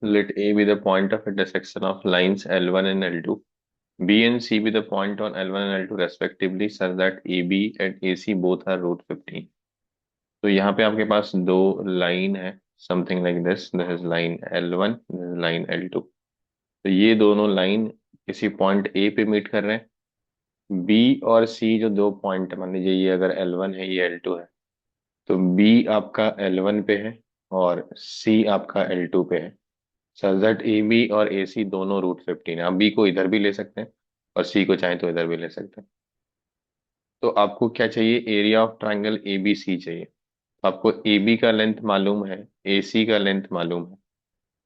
Let A be the point of intersection of lines L1 and L2. B and C be the point on L1 and L2 respectively such that AB and AC both are root 15. तो यहाँ पे आपके पास दो line है, something like this is line L1, this is line L2। तो ये दोनों line किसी पॉइंट ए पे मीट कर रहे हैं। बी और सी जो दो पॉइंट है, मान लीजिए ये अगर L1 है, ये L2 है, तो बी आपका L1 पे है और सी आपका L2 पे है। सच दैट ए बी और ए सी दोनों रूट 15 है। आप बी को इधर भी ले सकते हैं और सी को चाहे तो इधर भी ले सकते हैं। तो आपको क्या चाहिए? Area of triangle A B C चाहिए। आपको ए बी का लेंथ मालूम है, ए सी का लेंथ मालूम है।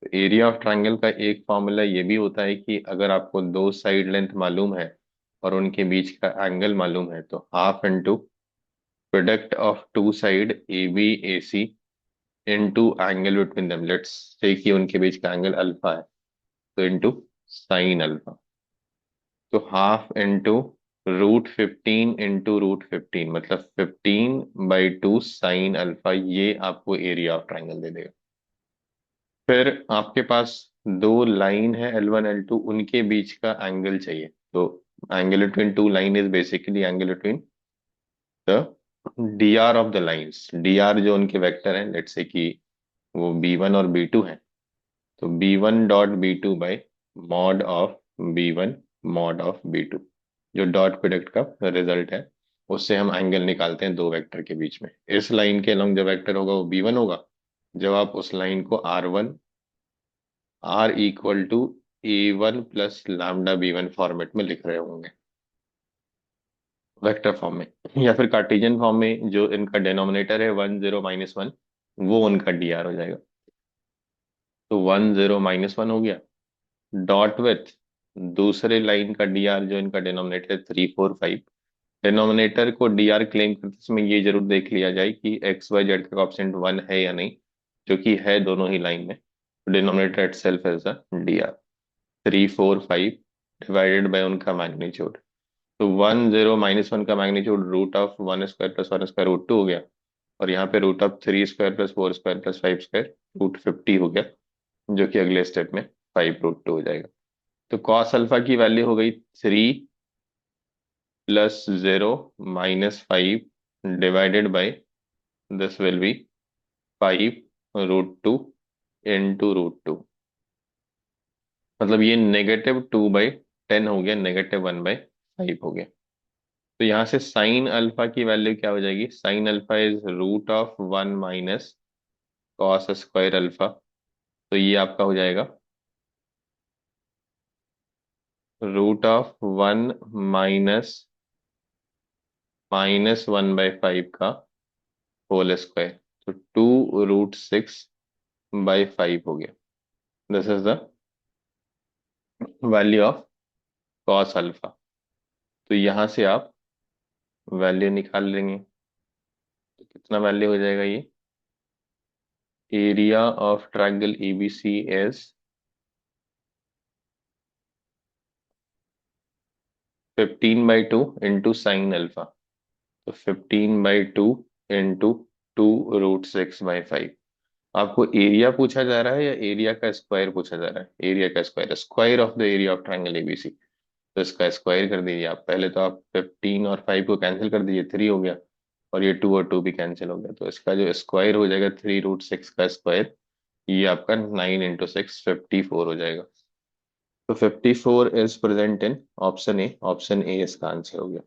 तो एरिया ऑफ ट्राइंगल का एक फॉर्मूला ये भी होता है कि अगर आपको दो साइड लेंथ मालूम है और उनके बीच का एंगल मालूम है, तो half into product of two side A B A C into angle between them, let's say कि उनके बीच का एंगल अल्फा है, तो इंटू साइन अल्फा। तो half into root 15 into root 15, मतलब 15/2 साइन अल्फा, ये आपको एरिया ऑफ ट्राइंगल दे देगा। फिर आपके पास दो लाइन है L1 L2, उनके बीच का एंगल चाहिए। तो angle between two line is basically angle between the D R of the lines. D R जो उनके वेक्टर हैं, लेट्स से कि वो B1 और B2 है, तो B1 dot B2 by mod of B1 mod of B2, जो dot product का रिजल्ट है, उससे हम एंगल निकालते हैं दो वेक्टर के बीच में। इस लाइन के अलॉन्ग जो वेक्टर होगा वो B1 होगा। जब आप उस लाइन को R equal to A1 plus lambda B1 format में लिख रहे होंगे, वेक्टर फॉर्म में, या फिर कार्टेशियन फॉर्म में, जो इनका डिनोमिनेटर है 1 0 - 1, वो उनका डी आर हो जाएगा। तो 1 0 - 1 हो गया, डॉट विथ दूसरे लाइन का डी आर जो इनका डिनोमिनेटर 3 4 5। डिनोमिनेटर को डी आर क्लेम करते समय ये जरूर देख लिया जाए कि एक्स वाई जेड का ऑप्शन 1 है या नहीं, जो कि है दोनों ही लाइन में। Denominator itself as a D R. 3 4 5 divided by उनका मैग्नीट्यूड। तो 1 0 - 1 का magnitude root of 1 square plus 1 square root 2 हो गया, और यहाँ पे root of 3 square plus 4 square plus 5 square root 50 हो गया, जो कि अगले स्टेप में 5 रूट 2 हो जाएगा। तो कॉस अल्फा की वैल्यू हो गई 3 + 0 - 5 divided by this will be 5 root 2 into root 2। मतलब ये -2/10 हो गया, -1/5 हो गया। तो यहाँ से साइन अल्फा की वैल्यू क्या हो जाएगी? Sine alpha is root of 1 minus cos square alpha. तो ये आपका हो जाएगा रूट ऑफ 1 माइनस -1/5 का होल स्क्वायर। तो 2√6/5 हो गया। This is the value of cos alpha. तो यहां से आप वैल्यू निकाल लेंगे, तो कितना वैल्यू हो जाएगा? ये area of triangle ABC is 15/2 into sine alpha. तो 15/2 इंटू 2√6/5। आपको एरिया पूछा जा रहा है या एरिया का स्क्वायर पूछा जा रहा है? एरिया का square, square of the area of triangle ABC. तो इसका स्क्वायर कर दीजिए आप। पहले तो आप 15 और 5 को कैंसिल कर दीजिए, 3 हो गया, और ये 2 और 2 भी कैंसिल हो गया। तो इसका जो स्क्वायर हो जाएगा 3√6 का स्क्वायर, ये आपका 9 × 6 54 हो जाएगा। तो 54 is present in option A. Option A इसका आंसर हो गया।